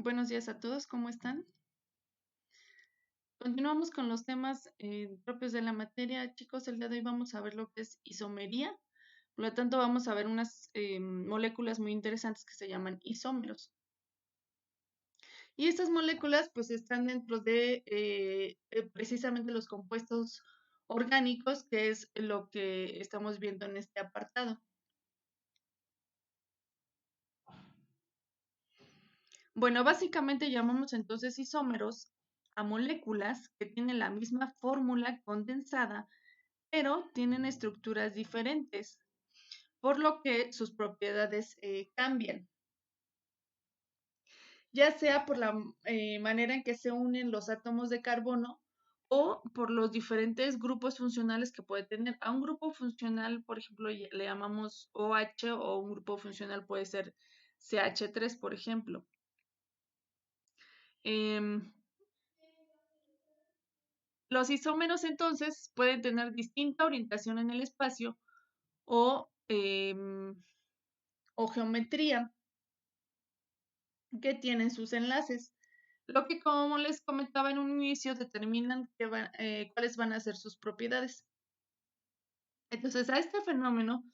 Buenos días a todos, ¿cómo están? Continuamos con los temas propios de la materia. Chicos, el día de hoy vamos a ver lo que es isomería. Por lo tanto, vamos a ver unas moléculas muy interesantes que se llaman isómeros. Y estas moléculas pues están dentro de precisamente los compuestos orgánicos, que es lo que estamos viendo en este apartado. Bueno, básicamente llamamos entonces isómeros a moléculas que tienen la misma fórmula condensada pero tienen estructuras diferentes, por lo que sus propiedades cambian, ya sea por la manera en que se unen los átomos de carbono o por los diferentes grupos funcionales que puede tener. A un grupo funcional, por ejemplo, le llamamos OH o un grupo funcional puede ser CH3, por ejemplo. Em, los isómeros entonces pueden tener distinta orientación en el espacio o, o geometría que tienen sus enlaces, lo que como les comentaba en un inicio determinan cuáles van a ser sus propiedades. Entonces a este fenómeno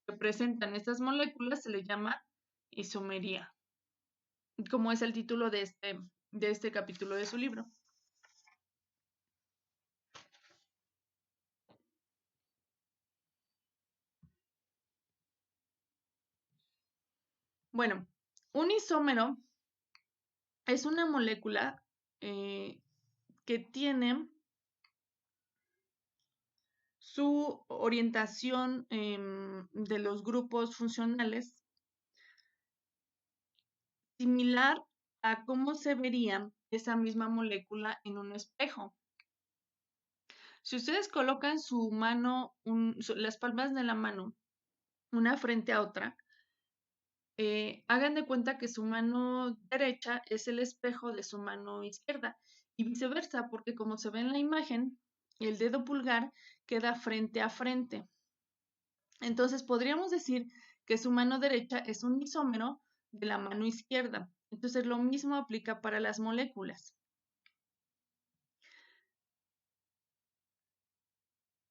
que presentan estas moléculas se le llama isomería, como es el título de este capítulo de su libro. Bueno, un isómero es una molécula que tiene su orientación de los grupos funcionales similar a cómo se vería esa misma molécula en un espejo. Si ustedes colocan su mano, las palmas de la mano, una frente a otra, hagan de cuenta que su mano derecha es el espejo de su mano izquierda y viceversa, porque como se ve en la imagen, el dedo pulgar queda frente a frente. Entonces podríamos decir que su mano derecha es un isómero de la mano izquierda. Entonces lo mismo aplica para las moléculas.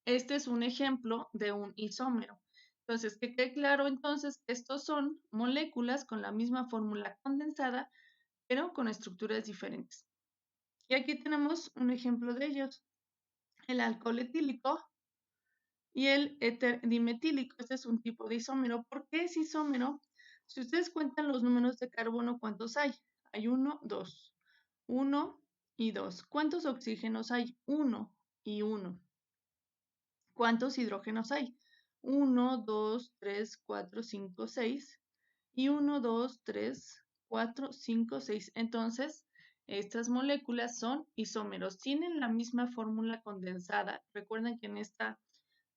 Este es un ejemplo de un isómero. Entonces, que quede claro entonces que estos son moléculas con la misma fórmula condensada, pero con estructuras diferentes. Y aquí tenemos un ejemplo de ellos, el alcohol etílico y el éter dimetílico. Este es un tipo de isómero. ¿Por qué es isómero? Si ustedes cuentan los números de carbono, ¿cuántos hay? Hay 1, 2. 1 y 2. ¿Cuántos oxígenos hay? 1 y 1. ¿Cuántos hidrógenos hay? 1, 2, 3, 4, 5, 6. Y 1, 2, 3, 4, 5, 6. Entonces, estas moléculas son isómeros. Tienen la misma fórmula condensada. Recuerden que en este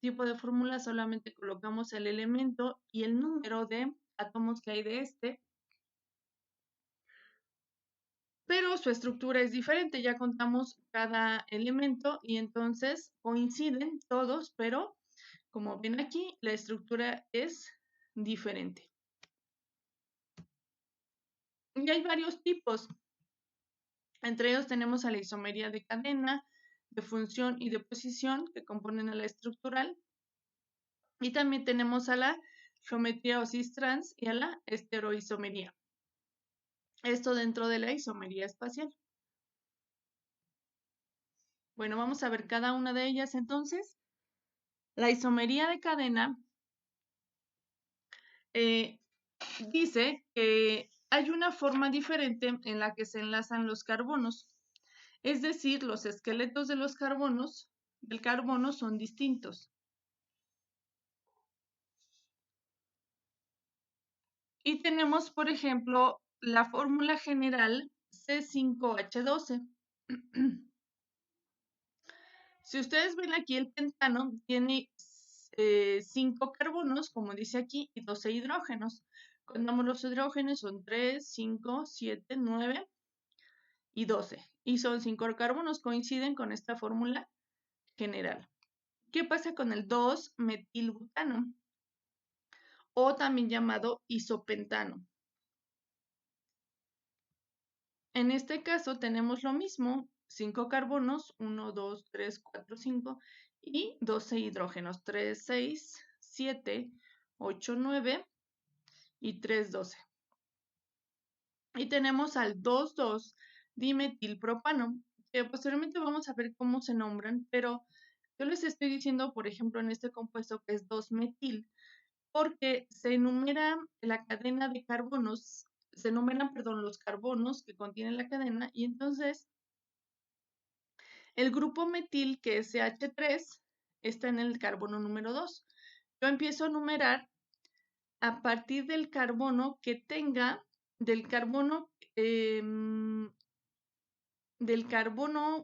tipo de fórmula solamente colocamos el elemento y el número de átomos que hay de este, pero su estructura es diferente. Ya contamos cada elemento y entonces coinciden todos, pero como ven aquí, la estructura es diferente. Y hay varios tipos. Entre ellos tenemos a la isomería de cadena, de función y de posición que componen a la estructural. Y también tenemos a la geometría o cis-trans y a la estereoisomería. Esto dentro de la isomería espacial. Bueno, vamos a ver cada una de ellas entonces. La isomería de cadena dice que hay una forma diferente en la que se enlazan los carbonos. Es decir, los esqueletos de los carbonos, del carbono son distintos. Y tenemos, por ejemplo, la fórmula general C5H12. Si ustedes ven aquí, el pentano tiene 5 carbonos, como dice aquí, y 12 hidrógenos. Contamos los hidrógenos, son 3, 5, 7, 9 y 12. Y son 5 carbonos, coinciden con esta fórmula general. ¿Qué pasa con el 2-metilbutano? O también llamado isopentano. En este caso tenemos lo mismo, 5 carbonos, 1, 2, 3, 4, 5 y 12 hidrógenos, 3, 6, 7, 8, 9 y 3, 12. Y tenemos al 2,2-dimetilpropano, que posteriormente vamos a ver cómo se nombran, pero yo les estoy diciendo, por ejemplo, en este compuesto que es 2-metil, porque se enumera la cadena de carbonos, se enumeran, perdón, los carbonos que contiene la cadena, y entonces el grupo metil, que es CH3, está en el carbono número 2. Yo empiezo a numerar a partir del carbono que tenga, del carbono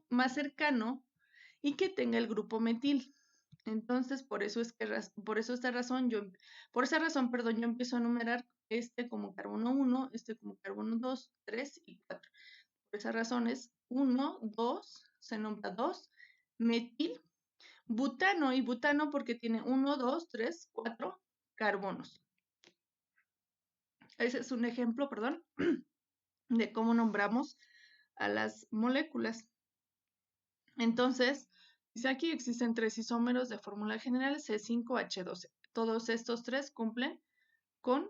más cercano y que tenga el grupo metil. Entonces, por esa razón, yo empiezo a numerar este como carbono 1, este como carbono 2, 3 y 4. Por esa razón es 1, 2, se nombra 2, metil, butano y butano porque tiene 1, 2, 3, 4 carbonos. Ese es un ejemplo, perdón, de cómo nombramos a las moléculas. Entonces, dice aquí existen 3 isómeros de fórmula general C5H12. Todos estos 3 cumplen con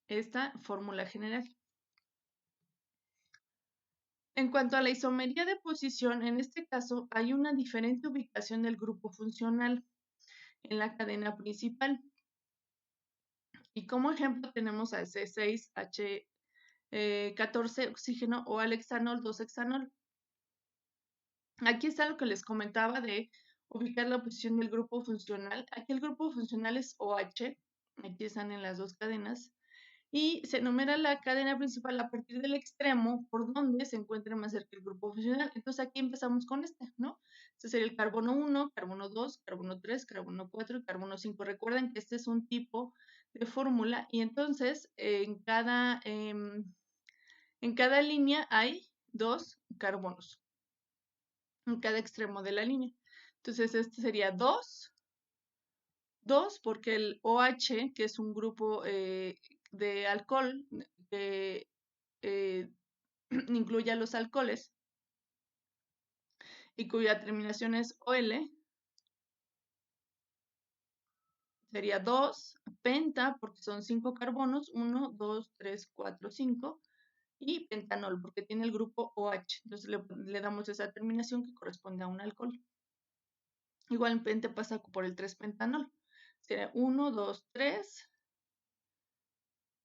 esta fórmula general. En cuanto a la isomería de posición, en este caso hay una diferente ubicación del grupo funcional en la cadena principal. Y como ejemplo tenemos al C6H14 oxígeno o al hexanol 2-hexanol. Aquí está lo que les comentaba de ubicar la posición del grupo funcional. Aquí el grupo funcional es OH, aquí están en las dos cadenas, y se enumera la cadena principal a partir del extremo por donde se encuentra más cerca el grupo funcional. Entonces aquí empezamos con este, ¿no? Este sería el carbono 1, carbono 2, carbono 3, carbono 4 y carbono 5. Recuerden que este es un tipo de fórmula y entonces en cada línea hay 2 carbonos en cada extremo de la línea. Entonces, este sería 2 porque el OH, que es un grupo de alcohol que incluye a los alcoholes y cuya terminación es OL, sería 2 penta, porque son 5 carbonos, 1, 2, 3, 4, 5, y pentanol, porque tiene el grupo OH. Entonces, le damos esa terminación que corresponde a un alcohol. Igualmente pasa por el 3-pentanol. Sería 1, 2, 3,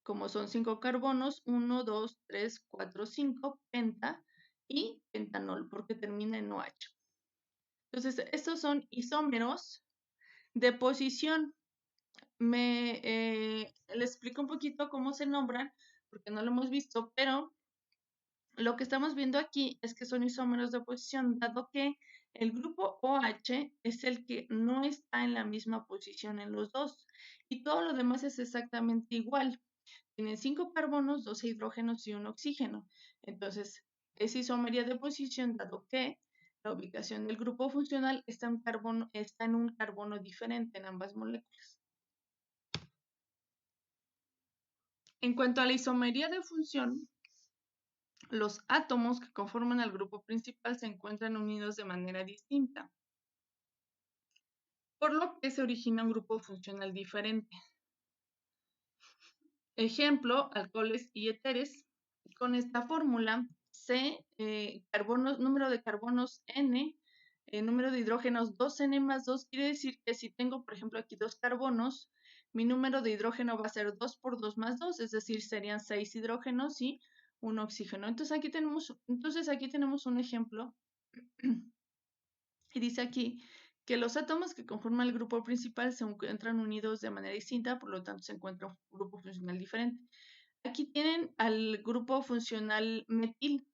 como son 5 carbonos, 1, 2, 3, 4, 5, penta y pentanol, porque termina en OH. Entonces, estos son isómeros de posición. Les explico un poquito cómo se nombran, porque no lo hemos visto, pero lo que estamos viendo aquí es que son isómeros de posición, dado que el grupo OH es el que no está en la misma posición en los dos, y todo lo demás es exactamente igual. Tienen 5 carbonos, 12 hidrógenos y un oxígeno. Entonces, es isomería de posición, dado que la ubicación del grupo funcional está en un carbono diferente en ambas moléculas. En cuanto a la isomería de función, los átomos que conforman al grupo principal se encuentran unidos de manera distinta, por lo que se origina un grupo funcional diferente. Ejemplo, alcoholes y éteres. Con esta fórmula, C, número de carbonos N, número de hidrógenos 2N más 2, quiere decir que si tengo, por ejemplo, aquí 2 carbonos, mi número de hidrógeno va a ser 2 por 2 más 2, es decir, serían 6 hidrógenos y un oxígeno. Entonces aquí tenemos un ejemplo y dice aquí que los átomos que conforman el grupo principal se encuentran unidos de manera distinta, por lo tanto se encuentra un grupo funcional diferente. Aquí tienen al grupo funcional metil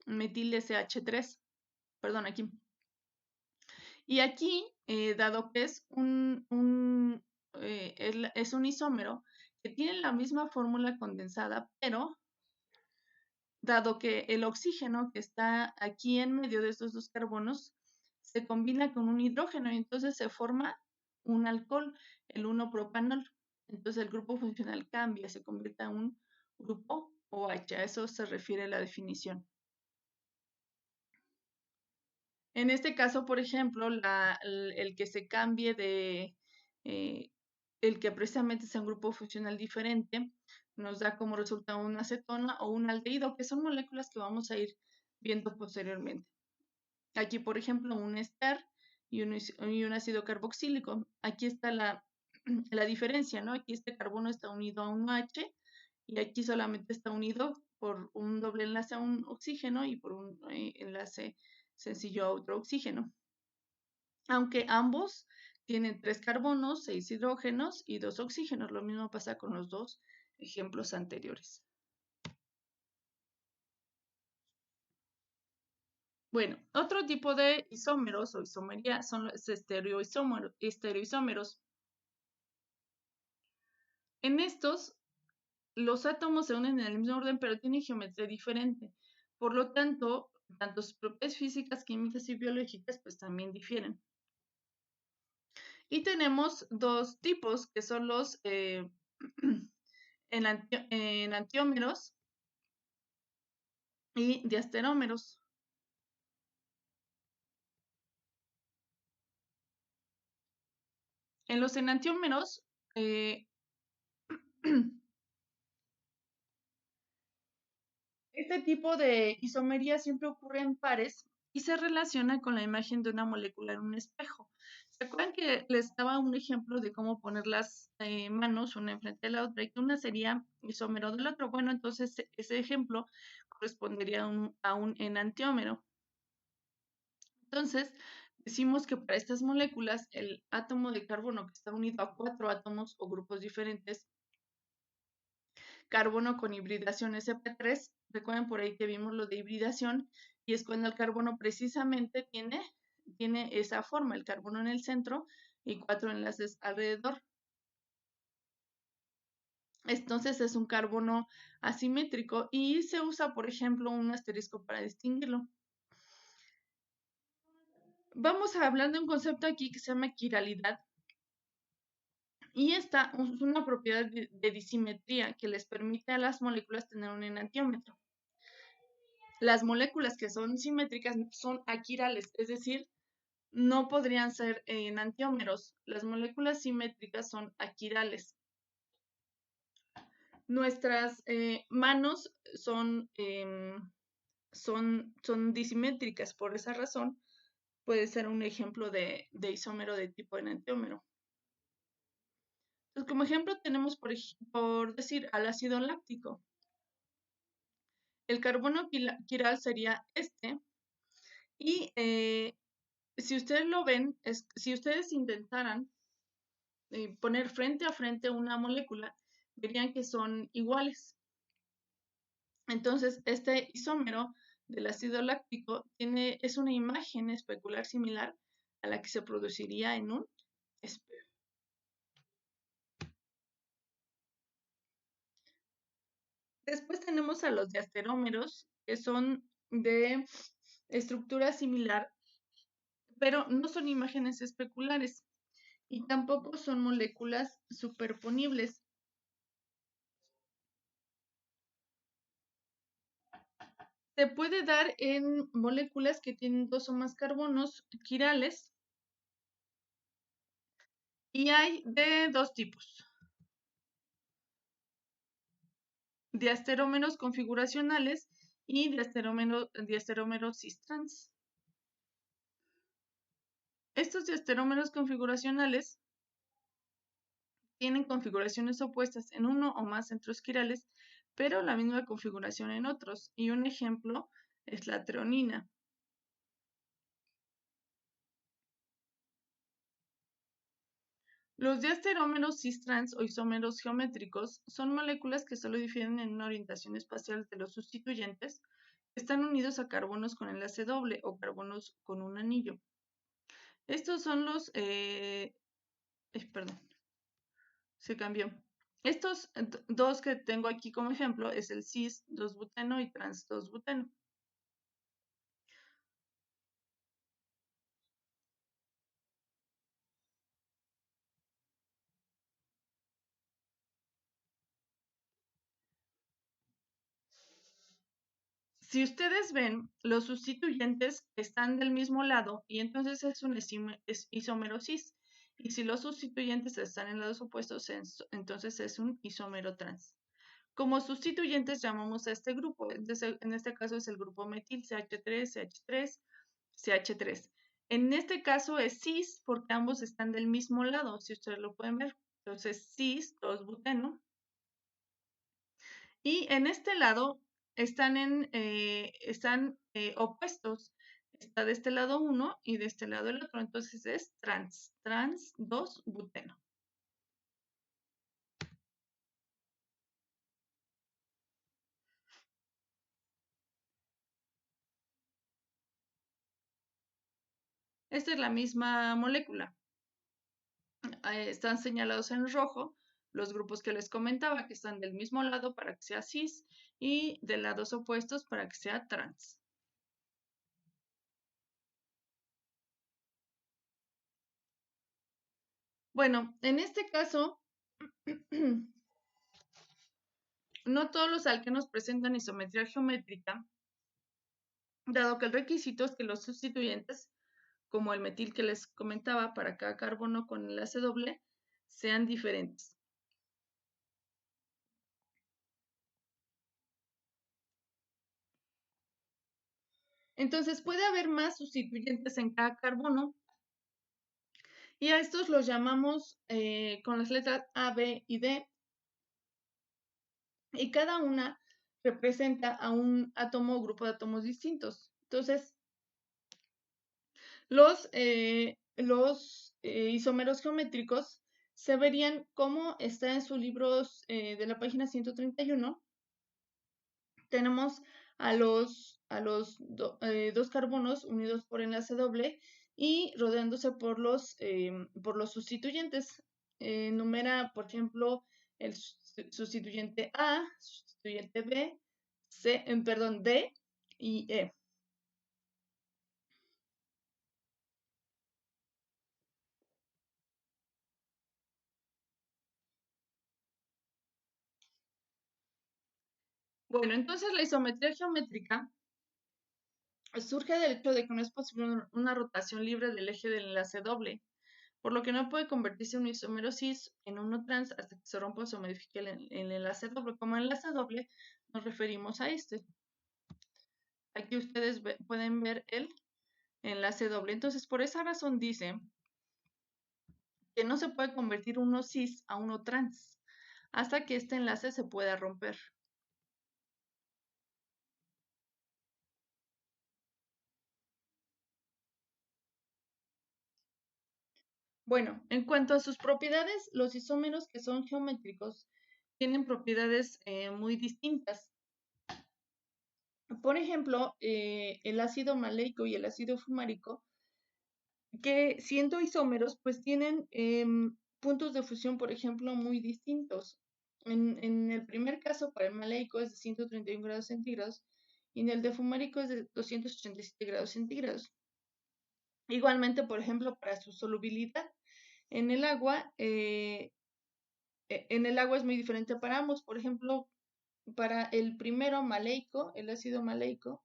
de CH3, perdón, aquí. Y aquí, dado que es un isómero que tiene la misma fórmula condensada, pero dado que el oxígeno que está aquí en medio de estos dos carbonos se combina con un hidrógeno y entonces se forma un alcohol, el 1-propanol. Entonces el grupo funcional cambia, se convierte en un grupo OH. A eso se refiere la definición. En este caso, por ejemplo, el que se cambie el que precisamente sea un grupo funcional diferente, nos da como resultado una acetona o un aldehído, que son moléculas que vamos a ir viendo posteriormente. Aquí, por ejemplo, un ester y un ácido carboxílico. Aquí está la diferencia, ¿no? Aquí este carbono está unido a un H y aquí solamente está unido por un doble enlace a un oxígeno y por un enlace sencillo a otro oxígeno. Aunque ambos tienen 3 carbonos, 6 hidrógenos y 2 oxígenos. Lo mismo pasa con los dos ejemplos anteriores. Bueno, otro tipo de isómeros o isomería son los estereoisómeros. En estos, los átomos se unen en el mismo orden, pero tienen geometría diferente. Por lo tanto, sus propiedades físicas, químicas y biológicas, pues también difieren. Y tenemos dos tipos, que son los enantiómeros y diasterómeros. En los enantiómeros, este tipo de isomería siempre ocurre en pares y se relaciona con la imagen de una molécula en un espejo. ¿Se acuerdan que les daba un ejemplo de cómo poner las manos una enfrente de la otra y que una sería isómero del otro? Bueno, entonces ese ejemplo correspondería a un enantiómero. Entonces, decimos que para estas moléculas, el átomo de carbono que está unido a 4 átomos o grupos diferentes, carbono con hibridación sp3, recuerden por ahí que vimos lo de hibridación, y es cuando el carbono precisamente tiene esa forma, el carbono en el centro y 4 enlaces alrededor. Entonces es un carbono asimétrico y se usa, por ejemplo, un asterisco para distinguirlo. Vamos a hablar de un concepto aquí que se llama quiralidad. Y esta es una propiedad de disimetría que les permite a las moléculas tener un enantiómetro. Las moléculas que son simétricas son aquirales, es decir, no podrían ser enantiómeros. Las moléculas simétricas son aquirales. Nuestras manos son disimétricas, por esa razón puede ser un ejemplo de isómero de tipo enantiómero. Entonces, como ejemplo tenemos, por decir, al ácido láctico. El carbono quiral sería este. Y si ustedes lo ven, si ustedes intentaran poner frente a frente una molécula, verían que son iguales. Entonces, este isómero del ácido láctico es una imagen especular similar a la que se produciría en un espejo. Después tenemos a los diasterómeros, que son de estructura similar, pero no son imágenes especulares y tampoco son moléculas superponibles. Se puede dar en moléculas que tienen 2 o más carbonos quirales y hay de 2 tipos. Diasterómeros configuracionales y diasterómeros cis-trans. Estos diasterómeros configuracionales tienen configuraciones opuestas en uno o más centros quirales, pero la misma configuración en otros. Y un ejemplo es la treonina. Los diasterómeros cis-trans o isómeros geométricos son moléculas que solo difieren en una orientación espacial de los sustituyentes. Están unidos a carbonos con enlace doble o carbonos con un anillo. Estos son los... perdón, se cambió. Estos dos que tengo aquí como ejemplo es el cis-2-buteno y trans-2-buteno. Si ustedes ven, los sustituyentes están del mismo lado y entonces es un isómero cis. Y si los sustituyentes están en lados opuestos, entonces es un isómero trans. Como sustituyentes llamamos a este grupo. En este caso es el grupo metil, CH3, CH3, CH3. En este caso es cis porque ambos están del mismo lado, si ustedes lo pueden ver. Entonces cis, 2-buteno. Y en este lado están opuestos. Está de este lado uno y de este lado el otro. Entonces es trans, trans 2-buteno. Esta es la misma molécula. Están señalados en rojo los grupos que les comentaba, que están del mismo lado para que sea cis y de lados opuestos para que sea trans. Bueno, en este caso, no todos los alquenos presentan isometría geométrica, dado que el requisito es que los sustituyentes, como el metil que les comentaba para cada carbono con enlace doble, sean diferentes. Entonces puede haber más sustituyentes en cada carbono y a estos los llamamos con las letras A, B y D, y cada una representa a un átomo o grupo de átomos distintos. Entonces, los isómeros geométricos se verían como está en sus libros de la página 131. Tenemos a los dos carbonos unidos por enlace doble y rodeándose por los sustituyentes. Numera, por ejemplo, el sustituyente A, sustituyente B, D y E. Bueno, entonces la isometría geométrica surge del hecho de que no es posible una rotación libre del eje del enlace doble, por lo que no puede convertirse un isómero cis en uno trans hasta que se rompa o se modifique el enlace doble. Como enlace doble nos referimos a este. Aquí ustedes pueden ver el enlace doble. Entonces, por esa razón dice que no se puede convertir uno cis a uno trans hasta que este enlace se pueda romper. Bueno, en cuanto a sus propiedades, los isómeros que son geométricos tienen propiedades muy distintas. Por ejemplo, el ácido maleico y el ácido fumárico, que siendo isómeros, pues tienen puntos de fusión, por ejemplo, muy distintos. En el primer caso, para el maleico es de 131 grados centígrados y en el de fumárico es de 287 grados centígrados. Igualmente, por ejemplo, para su solubilidad en el agua, es muy diferente para ambos. Por ejemplo, para el primero maleico, el ácido maleico,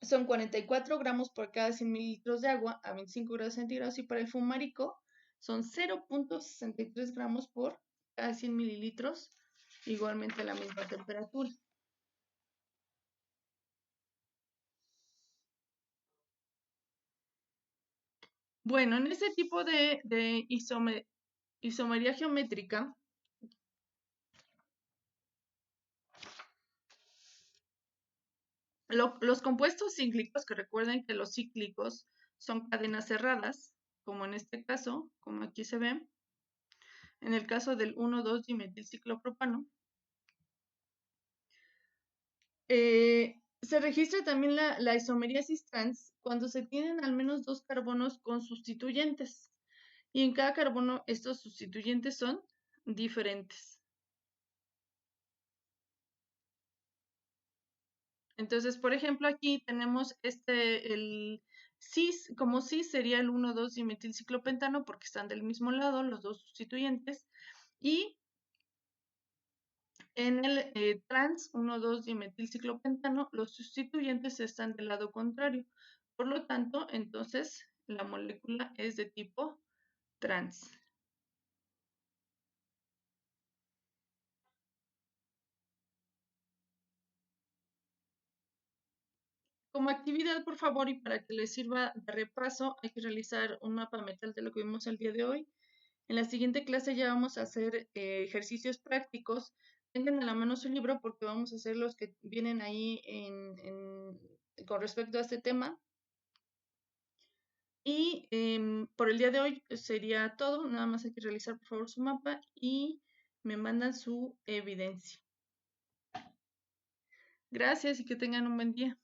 son 44 gramos por cada 100 mililitros de agua a 25 grados centígrados y para el fumárico son 0.63 gramos por cada 100 mililitros, igualmente a la misma temperatura. Bueno, en ese tipo de isomería geométrica, los compuestos cíclicos, que recuerden que los cíclicos son cadenas cerradas, como en este caso, como aquí se ve, en el caso del 1,2-dimetilciclopropano, se registra también la isomería cis-trans cuando se tienen al menos dos carbonos con sustituyentes, y en cada carbono estos sustituyentes son diferentes. Entonces, por ejemplo, aquí tenemos el cis, como cis sería el 1,2-dimetilciclopentano porque están del mismo lado los dos sustituyentes, y En el trans 1,2-dimetilciclopentano, los sustituyentes están del lado contrario. Por lo tanto, entonces, la molécula es de tipo trans. Como actividad, por favor, y para que les sirva de repaso, hay que realizar un mapa mental de lo que vimos el día de hoy. En la siguiente clase ya vamos a hacer ejercicios prácticos. Tengan a la mano su libro porque vamos a hacer los que vienen ahí con respecto a este tema. Y por el día de hoy sería todo. Nada más hay que realizar, por favor, su mapa y me mandan su evidencia. Gracias y que tengan un buen día.